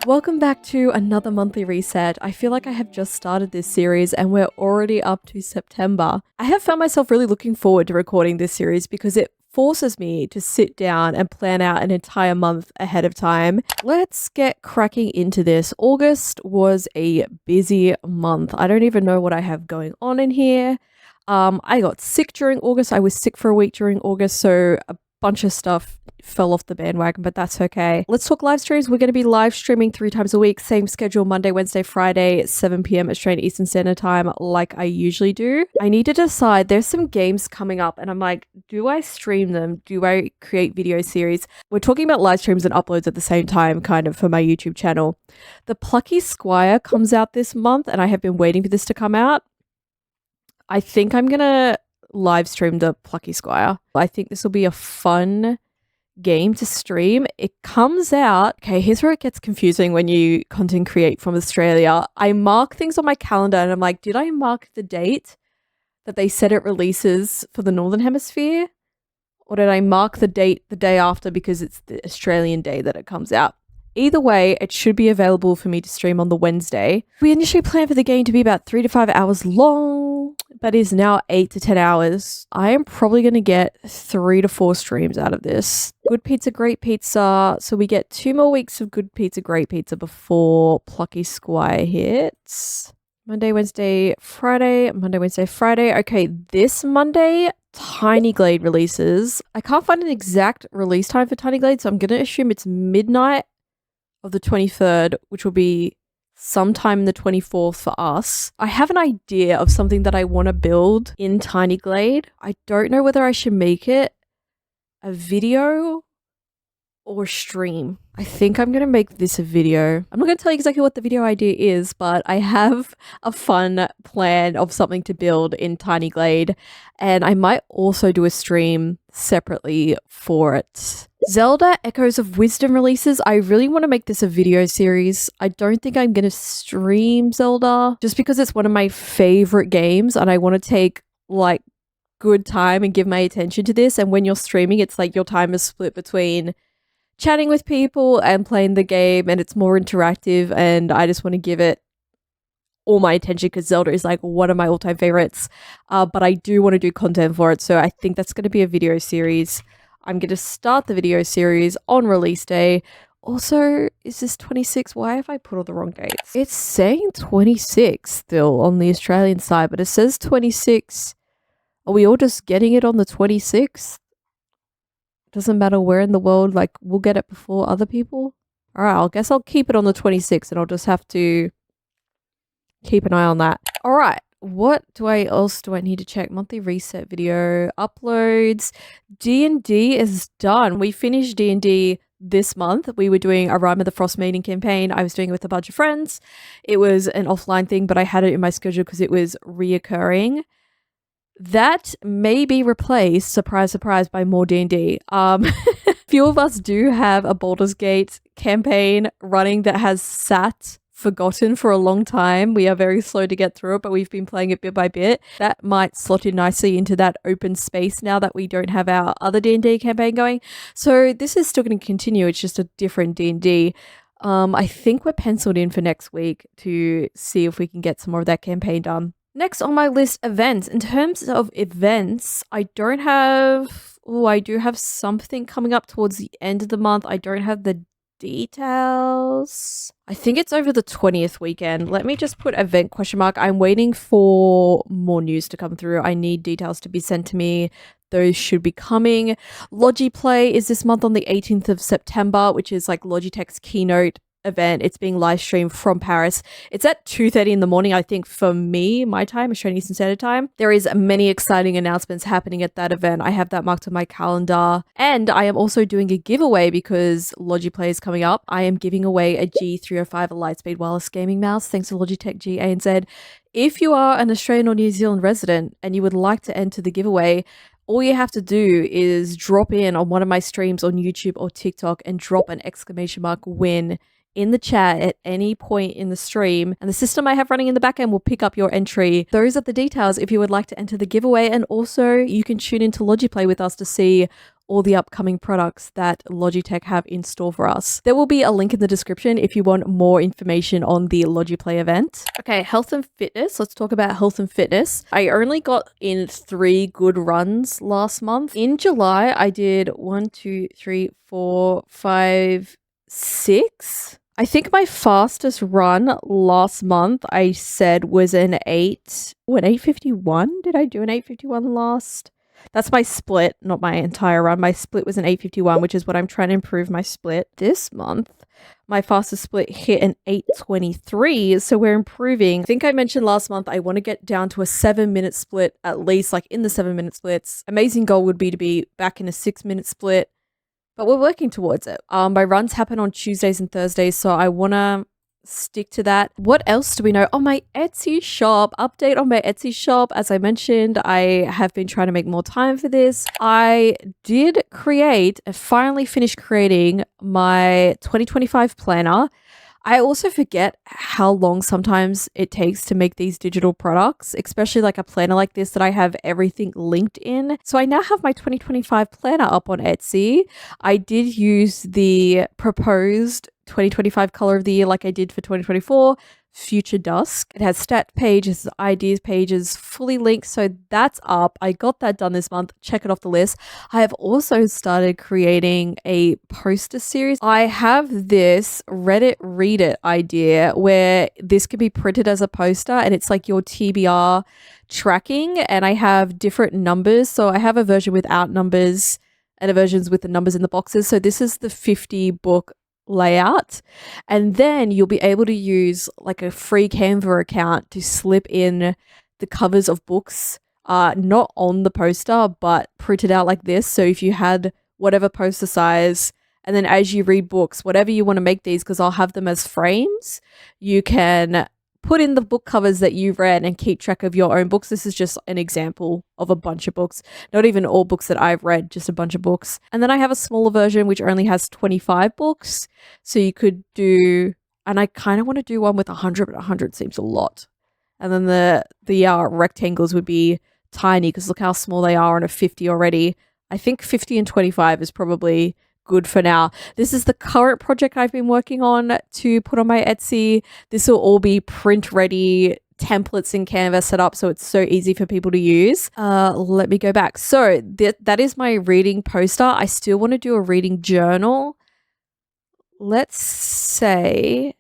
Welcome back to another monthly reset. I feel like I have just started this series and we're already up to September. I have found myself really looking forward to recording this series because it forces me to sit down and plan out an entire month ahead of time. Let's get cracking into this. August was a busy month. I don't even know what I have going on in here. I got sick during August. I was sick for a week during August, so a bunch of stuff fell off the bandwagon, but that's okay. Let's talk live streams. We're going to be live streaming 3 times a week, same schedule, Monday, Wednesday, Friday, 7 p.m. Australian Eastern Standard Time, like I usually do. I need to decide, there's some games coming up and I'm like, do I stream them? Do I create video series? We're talking about live streams and uploads at the same time, kind of, for my YouTube channel. The Plucky Squire comes out this month and I have been waiting for this to come out. I think I'm going to live stream the Plucky Squire. I think this will be a fun game to stream. It comes out, okay, here's where it gets confusing when you content create from Australia. I mark things on my calendar and I'm like, did I mark the date that they said it releases for the Northern Hemisphere? Or did I mark the date the day after because it's the Australian day that it comes out? Either way, it should be available for me to stream on the Wednesday. We initially planned for the game to be about 3 to 5 hours long, but is now 8 to 10 hours. I am probably going to get 3 to 4 streams out of this. Good pizza, great pizza. So we get 2 more weeks of good pizza, great pizza before Plucky Squire hits. Monday, Wednesday, Friday. Monday, Wednesday, Friday. Okay, this Monday, Tiny Glade releases. I can't find an exact release time for Tiny Glade, so I'm going to assume it's midnight of the 23rd, which will be sometime the 24th for us. I have an idea of something that I want to build in Tiny Glade. I don't know whether I should make it a video or stream. I think I'm going to make this a video. I'm not going to tell you exactly what the video idea is, but I have a fun plan of something to build in Tiny Glade, and I might also do a stream separately for it. Zelda Echoes of Wisdom releases. I really want to make this a video series. I don't think I'm going to stream Zelda just because it's one of my favorite games and I want to take like good time and give my attention to this. And when you're streaming, it's like your time is split between chatting with people and playing the game, and it's more interactive, and I just want to give it all my attention because Zelda is like one of my all-time favorites, but I do want to do content for it, so I think that's going to be a video series. I'm going to start the video series on release day. Also, is this 26? Why have I put all the wrong dates? It's saying 26 still on the Australian side, but it says 26. Are we all just getting it on the 26th? Doesn't matter where in the world, like we'll get it before other people. All right, I guess I'll keep it on the 26th and I'll just have to keep an eye on that. All right, what else do I need to check? Monthly reset video, uploads, D&D is done. We finished D&D this month. We were doing a Rime of the Frost maiden campaign. I was doing it with a bunch of friends. It was an offline thing, but I had it in my schedule because it was reoccurring. That may be replaced, surprise, surprise, by more D&D. Few of us do have a Baldur's Gate campaign running that has sat forgotten for a long time. We are very slow to get through it, but we've been playing it bit by bit. That might slot in nicely into that open space now that we don't have our other D&D campaign going. So this is still going to continue. It's just a different D&D. I think we're penciled in for next week to see if we can get some more of that campaign done. Next on my list, events. In terms of events, I don't have... Oh, I do have something coming up towards the end of the month. I don't have the details. I think it's over the 20th weekend. Let me just put event question mark. I'm waiting for more news to come through. I need details to be sent to me. Those should be coming. Logiplay is this month on the 18th of September, which is like Logitech's keynote event. It's being live streamed from Paris. It's at 2:30 in the morning, I think, for me, my time, Australian Eastern Standard Time. There is many exciting announcements happening at that event. I have that marked on my calendar. And I am also doing a giveaway because Logiplay is coming up. I am giving away a G305 Lightspeed wireless gaming mouse, thanks to Logitech G ANZ. If you are an Australian or New Zealand resident and you would like to enter the giveaway, all you have to do is drop in on one of my streams on YouTube or TikTok and drop an exclamation mark win in the chat at any point in the stream, and the system I have running in the backend will pick up your entry. Those are the details if you would like to enter the giveaway, and also you can tune into Logiplay with us to see all the upcoming products that Logitech have in store for us. There will be a link in the description if you want more information on the Logiplay event. Okay, health and fitness. Let's talk about health and fitness. I only got in 3 good runs last month. In July, I did 1, 2, 3, 4, 5, 6. I think my fastest run last month I said was an 851. Did I do an 851 last? That's my split, not my entire run. My split was an 851, which is what I'm trying to improve my split. This month, my fastest split hit an 823, so we're improving. I think I mentioned last month I want to get down to a 7-minute split, at least like in the 7-minute splits. Amazing goal would be to be back in a 6-minute split, but we're working towards it. My runs happen on Tuesdays and Thursdays, so I want to stick to that. What else do we know? Oh, my Etsy shop. Update on my Etsy shop. As I mentioned, I have been trying to make more time for this. I did create and finally finished creating my 2025 planner. I also forget how long sometimes it takes to make these digital products, especially like a planner like this that I have everything linked in. So I now have my 2025 planner up on Etsy. I did use the proposed 2025 color of the year like I did for 2024, Future Dusk. It has stat pages, ideas pages, fully linked, so that's up. I got that done this month. Check it off the list. I have also started creating a poster series. I have this Reddit Read It idea where this can be printed as a poster and it's like your TBR tracking, and I have different numbers. So I have a version without numbers and a version with the numbers in the boxes. So this is the 50 book layout, and then you'll be able to use like a free Canva account to slip in the covers of books, not on the poster but printed out like this. So if you had whatever poster size, and then as you read books, whatever you want to make these, because I'll have them as frames, you can put in the book covers that you've read and keep track of your own books. This is just an example of a bunch of books, not even all books that I've read, just a bunch of books. And then I have a smaller version which only has 25 books. So you could do, and I kind of want to do one with 100, but 100 seems a lot. And then the rectangles would be tiny because look how small they are on a 50 already. I think 50 and 25 is probably good for now. This is the current project I've been working on to put on my Etsy. This will all be print ready templates in Canva set up, so it's so easy for people to use. Let me go back. So that is my reading poster. I still want to do a reading journal. Let's say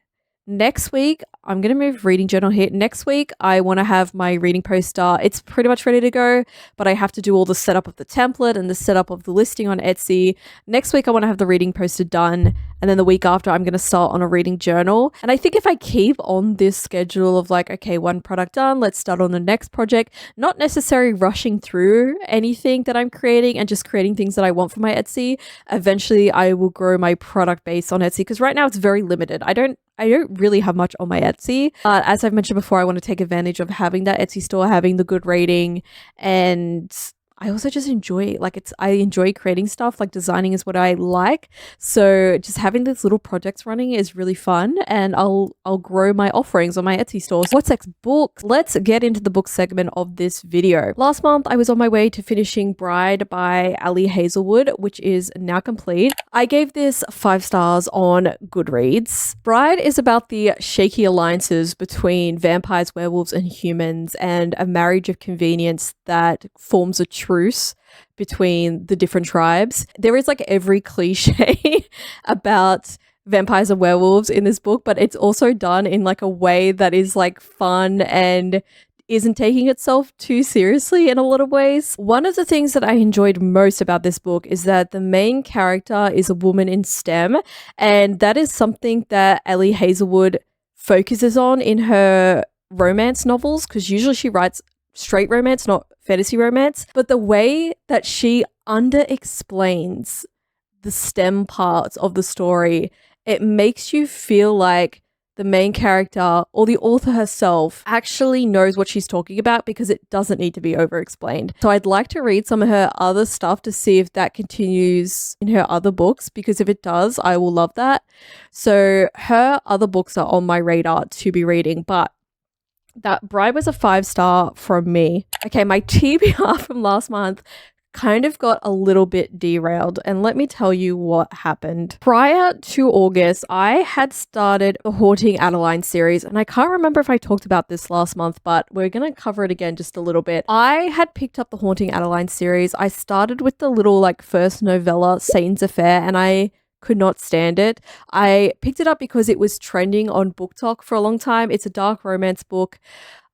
next week, I'm going to move reading journal here. Next week, I want to have my reading poster. It's pretty much ready to go, but I have to do all the setup of the template and the setup of the listing on Etsy. Next week, I want to have the reading poster done. And then the week after, I'm going to start on a reading journal. And I think if I keep on this schedule of like, okay, one product done, let's start on the next project, not necessarily rushing through anything that I'm creating and just creating things that I want for my Etsy, eventually I will grow my product base on Etsy, because right now it's very limited. I don't really have much on my Etsy. As I've mentioned before, I want to take advantage of having that Etsy store, having the good rating, and I also just enjoy, I enjoy creating stuff, like designing is what I like. So just having these little projects running is really fun, and I'll grow my offerings on my Etsy store. So what's next? Books. Let's get into the book segment of this video. Last month, I was on my way to finishing Bride by Ali Hazelwood, which is now complete. I gave this 5 stars on Goodreads. Bride is about the shaky alliances between vampires, werewolves, and humans, and a marriage of convenience that forms a truce between the different tribes. There is like every cliche about vampires and werewolves in this book, but it's also done in like a way that is like fun and isn't taking itself too seriously in a lot of ways. One of the things that I enjoyed most about this book is that the main character is a woman in STEM, and that is something that Ali Hazelwood focuses on in her romance novels, because usually she writes straight romance, not fantasy romance. But the way that she under-explains the STEM parts of the story, it makes you feel like the main character or the author herself actually knows what she's talking about because it doesn't need to be over explained. So I'd like to read some of her other stuff to see if that continues in her other books, because if it does, I will love that. So her other books are on my radar to be reading, but that Bride was a 5-star from me. Okay, my TBR from last month kind of got a little bit derailed, and let me tell you what happened. Prior to August, I had started the Haunting Adeline series, and I can't remember if I talked about this last month, but we're going to cover it again just a little bit. I had picked up the Haunting Adeline series. I started with the little first novella, Satan's Affair, and I could not stand it. I picked it up because it was trending on BookTok for a long time. It's a dark romance book.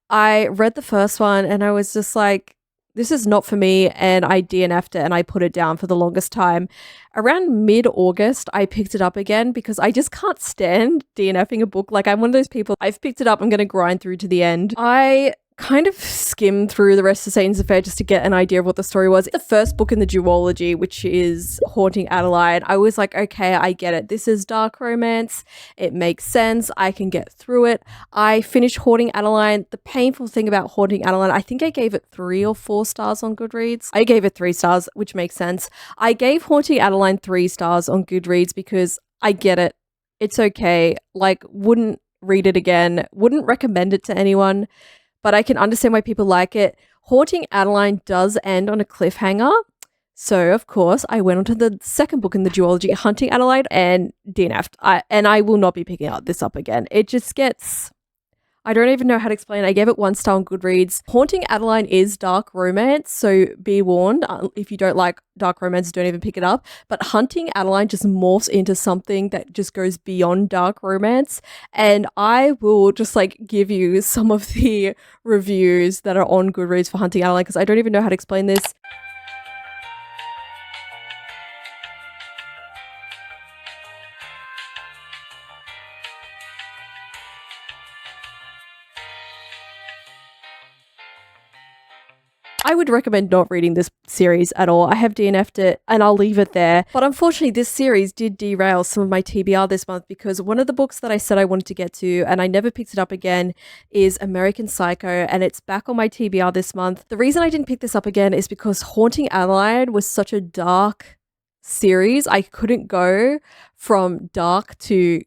I read the first one and I was just like, this is not for me, and I DNF'd it and I put it down for the longest time. Around mid-August, I picked it up again because I just can't stand DNFing a book. I'm one of those people, I've picked it up, I'm going to grind through to the end. I kind of skimmed through the rest of Satan's Affair just to get an idea of what the story was. The first book in the duology, which is Haunting Adeline, I was like, okay, I get it. This is dark romance. It makes sense. I can get through it. I finished Haunting Adeline. The painful thing about Haunting Adeline, I think I gave it 3 or 4 stars on Goodreads. I gave it 3 stars, which makes sense. I gave Haunting Adeline 3 stars on Goodreads because I get it. It's okay. Wouldn't read it again. Wouldn't recommend it to anyone. But I can understand why people like it. Haunting Adeline does end on a cliffhanger. So, of course, I went on to the second book in the duology, Hunting Adeline, and DNF'd. I will not be picking this up again. It just gets... I don't even know how to explain it. I gave it 1 star on Goodreads. Haunting Adeline is dark romance, so be warned. If you don't like dark romance, don't even pick it up. But Hunting Adeline just morphs into something that just goes beyond dark romance. And I will just give you some of the reviews that are on Goodreads for Hunting Adeline because I don't even know how to explain this. I would recommend not reading this series at all. I have DNF'd it and I'll leave it there. But unfortunately, this series did derail some of my TBR this month because one of the books that I said I wanted to get to and I never picked it up again is American Psycho, and it's back on my TBR this month. The reason I didn't pick this up again is because Haunting Adelaide was such a dark series. I couldn't go from dark to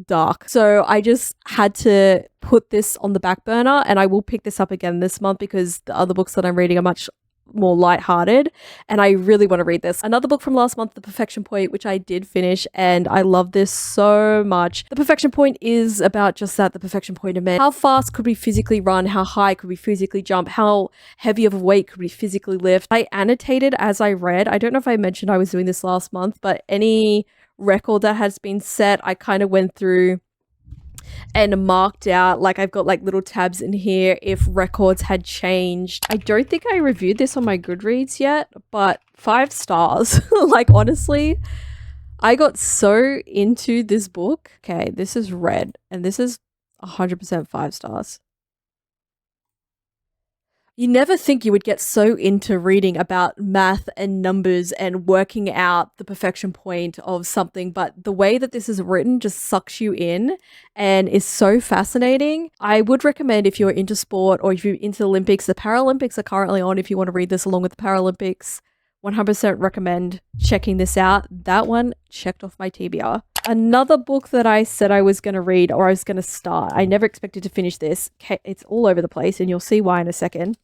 dark. So I just had to put this on the back burner, and I will pick this up again this month because the other books that I'm reading are much more lighthearted and I really want to read this. Another book from last month, The Perfection Point, which I did finish, and I love this so much. The Perfection Point is about just that, the perfection point of man. How fast could we physically run? How high could we physically jump? How heavy of a weight could we physically lift? I annotated as I read. I don't know if I mentioned I was doing this last month, but any record that has been set, I kind of went through and marked out, I've got little tabs in here if records had changed. I don't think I reviewed this on my Goodreads yet, but 5 stars. Honestly, I got so into this book. Okay, this is red and this is 100% 5 stars. You never think you would get so into reading about math and numbers and working out the perfection point of something, but the way that this is written just sucks you in and is so fascinating. I would recommend, if you're into sport or if you're into the Olympics, the Paralympics are currently on if you want to read this along with the Paralympics. 100% recommend checking this out. That one checked off my TBR. Another book that I said I was going to read, or I was going to start, I never expected to finish this. It's all over the place and you'll see why in a second.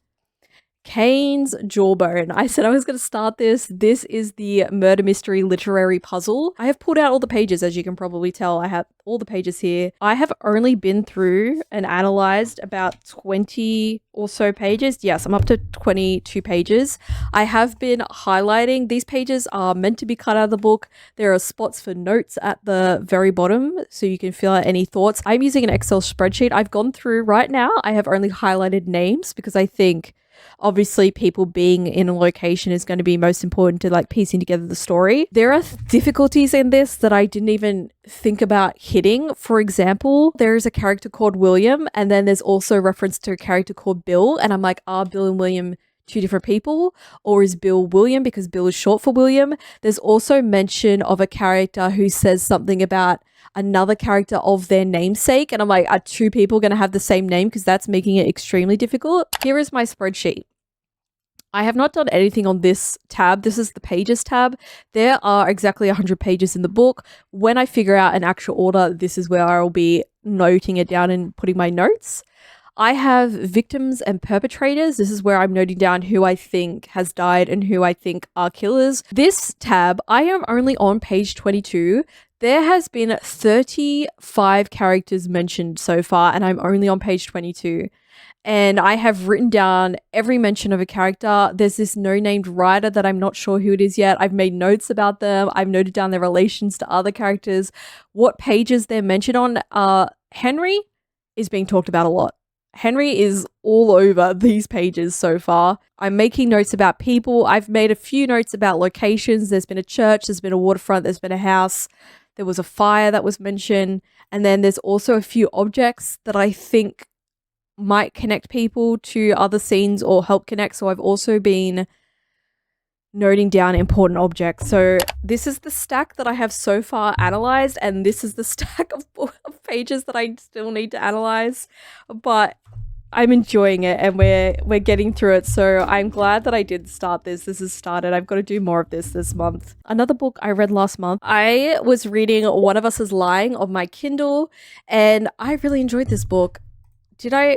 Kane's Jawbone. I said I was going to start this. This is the murder mystery literary puzzle. I have pulled out all the pages, as you can probably tell. I have all the pages here. I have only been through and analyzed about 20 or so pages. Yes, I'm up to 22 pages. I have been highlighting. These pages are meant to be cut out of the book. There are spots for notes at the very bottom, so you can fill out any thoughts. I'm using an Excel spreadsheet. I've gone through right now. I have only highlighted names because I think obviously people being in a location is going to be most important to piecing together the story. There are difficulties in this that I didn't even think about hitting. For example, there is a character called William, and then there's also reference to a character called Bill, and I'm like, are Bill and William two different people, or is Bill William because Bill is short for William? There's also mention of a character who says something about another character of their namesake. And I'm like, are two people going to have the same name? Because that's making it extremely difficult. Here is my spreadsheet. I have not done anything on this tab. This is the pages tab. There are exactly 100 pages in the book. When I figure out an actual order, this is where I will be noting it down and putting my notes. I have victims and perpetrators. This is where I'm noting down who I think has died and who I think are killers. This tab, I am only on page 22. There has been 35 characters mentioned so far, and I'm only on page 22. And I have written down every mention of a character. There's this no-named writer that I'm not sure who it is yet. I've made notes about them. I've noted down their relations to other characters, what pages they're mentioned on. Henry is being talked about a lot. Henry is all over these pages so far. I'm making notes about people. I've made a few notes about locations. There's been a church, there's been a waterfront, there's been a house. There was a fire that was mentioned. And then there's also a few objects that I think might connect people to other scenes or help connect. So I've also been noting down important objects. So this is the stack that I have so far analyzed, and this is the stack of pages that I still need to analyze. But I'm enjoying it, and we're getting through it. So I'm glad that I did start this. This has started. I've got to do more of this month. Another book I read last month, I was reading One of Us is Lying on my Kindle, and I really enjoyed this book.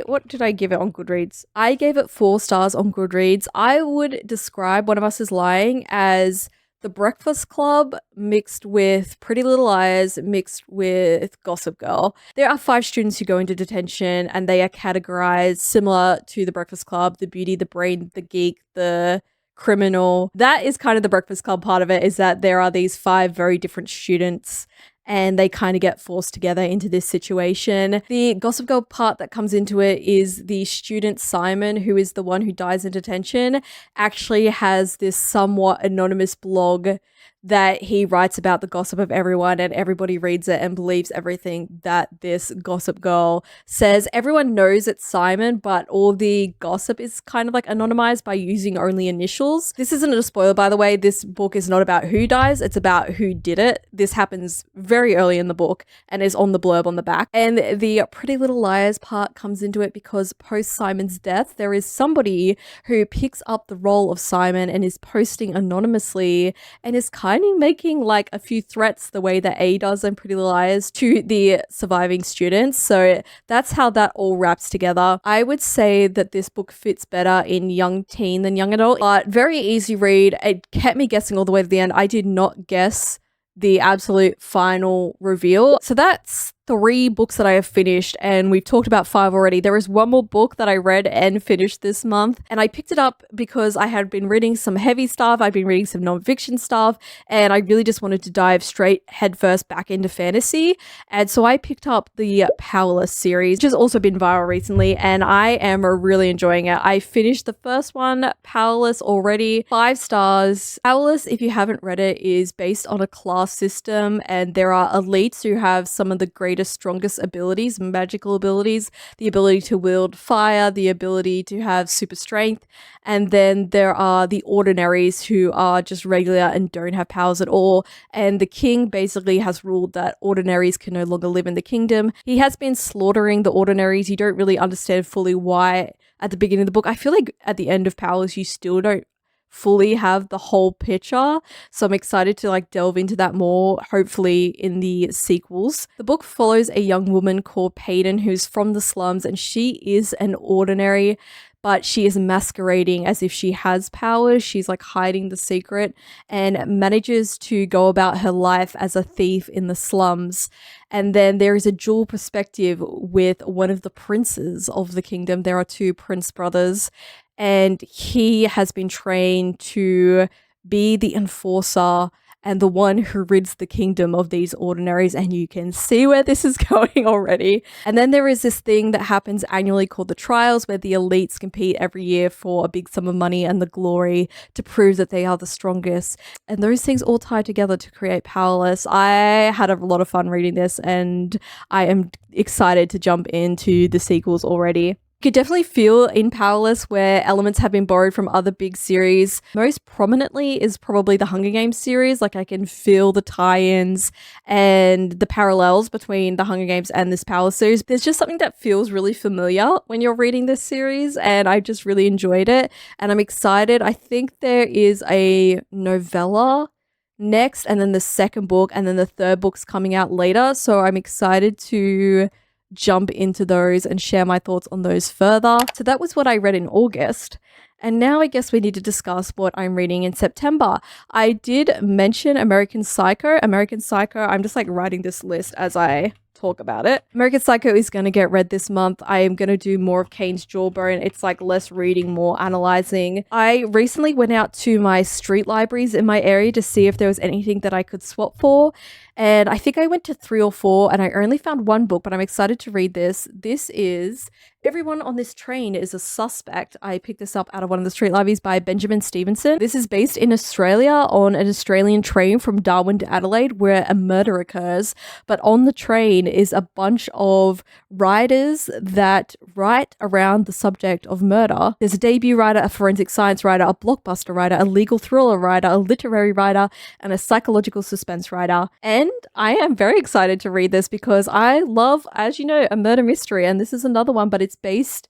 What did I give it on Goodreads? I gave it 4 stars on Goodreads. I would describe One of Us is Lying as The Breakfast Club mixed with Pretty Little Liars mixed with Gossip Girl. There are 5 students who go into detention, and they are categorized similar to The Breakfast Club: the beauty, the brain, the geek, the criminal. That is kind of the Breakfast Club part of it, is that there are these 5 very different students, and they kind of get forced together into this situation. The Gossip Girl part that comes into it is the student Simon, who is the one who dies in detention, actually has this somewhat anonymous blog that he writes about the gossip of everyone, and everybody reads it and believes everything that this Gossip Girl says. Everyone knows it's Simon, but all the gossip is kind of like anonymized by using only initials. This isn't a spoiler, by the way. This book is not about who dies, it's about who did it. This happens very early in the book and is on the blurb on the back. And the Pretty Little Liars part comes into it because post Simon's death, there is somebody who picks up the role of Simon and is posting anonymously and is kind of making like a few threats the way that A does in Pretty Little Liars to the surviving students. So that's how that all wraps together. I would say that this book fits better in young teen than young adult, but very easy read. It kept me guessing all the way to the end. I did not guess the absolute final reveal. So that's 3 books that I have finished, and we've talked about 5 already. There is one more book that I read and finished this month, and I picked it up because I had been reading some heavy stuff, I've been reading some non-fiction stuff, and I really just wanted to dive straight headfirst back into fantasy. And so I picked up the Powerless series, which has also been viral recently, and I am really enjoying it. I finished the first one, Powerless, already. 5 stars. Powerless, if you haven't read it, is based on a class system, and there are elites who have some of the greatest, strongest abilities, magical abilities, the ability to wield fire, the ability to have super strength, and then there are the ordinaries who are just regular and don't have powers at all. And the king basically has ruled that ordinaries can no longer live in the kingdom. He has been slaughtering the ordinaries. You don't really understand fully why at the beginning of the book. I feel like at the end of Powerless you still don't fully have the whole picture, so I'm excited to like delve into that more, hopefully in the sequels. The book follows a young woman called Peyton who's from the slums, and she is an ordinary, but she is masquerading as if she has powers. She's like hiding the secret and manages to go about her life as a thief in the slums. And then there is a dual perspective with one of the princes of the kingdom. There are 2 prince brothers, and he has been trained to be the enforcer and the one who rids the kingdom of these ordinaries, and you can see where this is going already. And then there is this thing that happens annually called the trials, where the elites compete every year for a big sum of money and the glory to prove that they are the strongest. And those things all tie together to create Powerless. I had a lot of fun reading this, and I am excited to jump into the sequels already. You could definitely feel in Powerless where elements have been borrowed from other big series. Most prominently is probably the Hunger Games series. Like I can feel the tie-ins and the parallels between the Hunger Games and this Powerless series. There's just something that feels really familiar when you're reading this series, and I just really enjoyed it and I'm excited. I think there is a novella next and then the second book and then the third book's coming out later. So I'm excited to jump into those and share my thoughts on those further. So that was what I read in August. And now I guess we need to discuss what I'm reading in September. I did mention American Psycho. American Psycho, I'm just like writing this list as I talk about it. American Psycho is going to get read this month. I am going to do more of Kane's Jawbone. It's like less reading, more analyzing. I recently went out to my street libraries in my area to see if there was anything that I could swap for. And I think I went to 3 or 4 and I only found one book, but I'm excited to read this. This is Everyone on This Train is a Suspect. I picked this up out of one of the street libraries by Benjamin Stevenson. This is based in Australia on an Australian train from Darwin to Adelaide where a murder occurs. But on the train is a bunch of writers that write around the subject of murder. There's a debut writer, a forensic science writer, a blockbuster writer, a legal thriller writer, a literary writer, and a psychological suspense writer. And I am very excited to read this because I love, as you know, a murder mystery. And this is another one, but it's based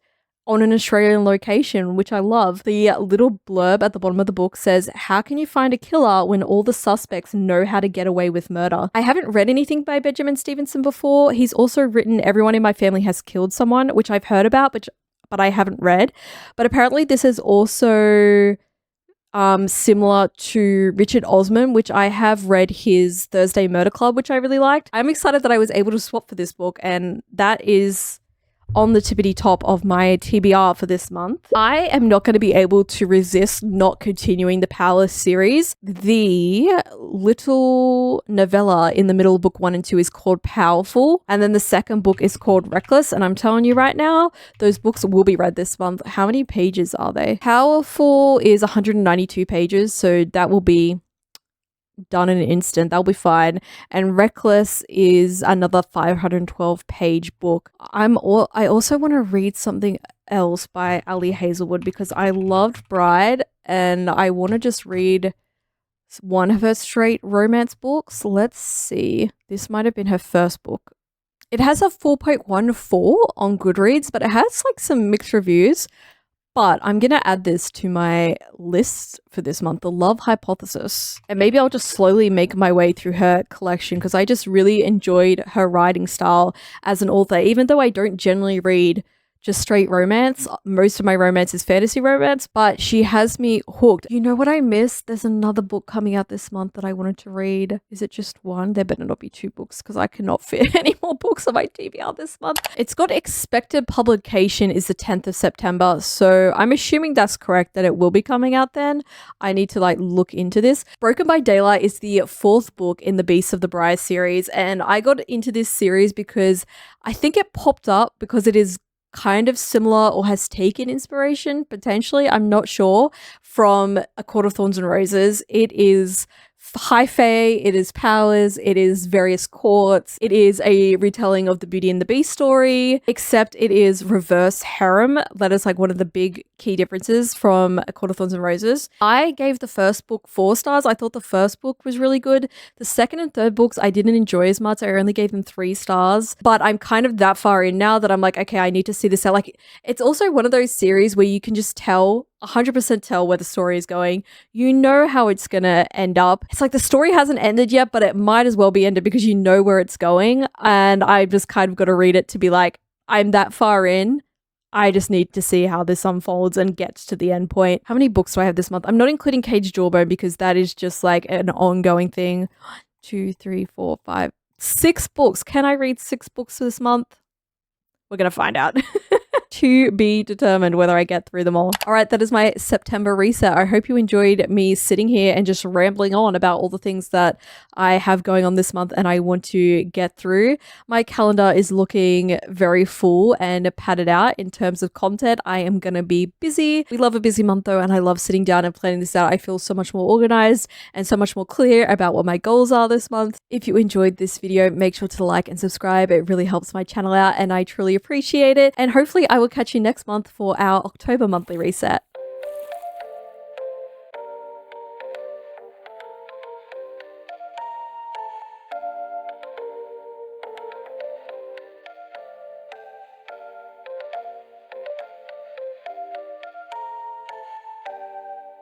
on an Australian location, which I love. The little blurb at the bottom of the book says, "How can you find a killer when all the suspects know how to get away with murder?" I haven't read anything by Benjamin Stevenson before. He's also written Everyone in My Family Has Killed Someone, which I've heard about, but I haven't read. But apparently this is also similar to Richard Osman, which I have read his Thursday Murder Club, which I really liked. I'm excited that I was able to swap for this book, and that is on the tippity top of my TBR for this month. I am not going to be able to resist not continuing the Powerless series. The little novella in the middle of book 1 and 2 is called Powerful, and then the second book is called Reckless, and I'm telling you right now, those books will be read this month. How many pages are they? Powerful is 192 pages, so that will be done in an instant. That'll be fine. And Reckless is another 512 page book. I also want to read something else by Ali Hazelwood because I loved Bride and I want to just read one of her straight romance books. Let's see. This might have been her first book. It has a 4.14 on Goodreads, but it has like some mixed reviews. But I'm going to add this to my list for this month, The Love Hypothesis. And maybe I'll just slowly make my way through her collection because I just really enjoyed her writing style as an author. Even though I don't generally read just straight romance, most of my romance is fantasy romance, but she has me hooked. You know what I missed? There's another book coming out this month that I wanted to read. Is it just one? There better not be 2 books because I cannot fit any more books on my TBR this month. It's got expected publication is the 10th of September, so I'm assuming that's correct that it will be coming out then. I need to like look into this. Broken by Daylight is the 4th book in the Beasts of the Briar series, and I got into this series because I think it popped up because it is kind of similar or has taken inspiration, potentially, I'm not sure, from A Court of Thorns and Roses. It is high fae, it is powers, it is various courts, it is a retelling of the Beauty and the Beast story, except it is reverse harem. That is like one of the big key differences from A Court of Thorns and Roses. I gave the first book 4 stars. I thought the first book was really good. The second and third books I didn't enjoy as much. I only gave them 3 stars, but I'm kind of that far in now that I'm like, okay, I need to see this out. Like, it's also one of those series where you can just tell 100% tell where the story is going. You know how it's gonna end up. It's like the story hasn't ended yet, but it might as well be ended because you know where it's going. And I just kind of got to read it to be like, I'm that far in. I just need to see how this unfolds and gets to the end point. How many books do I have this month? I'm not including Kane's Jawbone because that is just like an ongoing thing. 2, 3, 4, 5, 6 books. Can I read 6 books this month? We're gonna find out. To be determined whether I get through them all. All right, that is my September reset. I hope you enjoyed me sitting here and just rambling on about all the things that I have going on this month and I want to get through. My calendar is looking very full and padded out in terms of content. I am going to be busy. We love a busy month though, and I love sitting down and planning this out. I feel so much more organized and so much more clear about what my goals are this month. If you enjoyed this video, make sure to like and subscribe. It really helps my channel out and I truly appreciate it. And hopefully I I will catch you next month for our October monthly reset.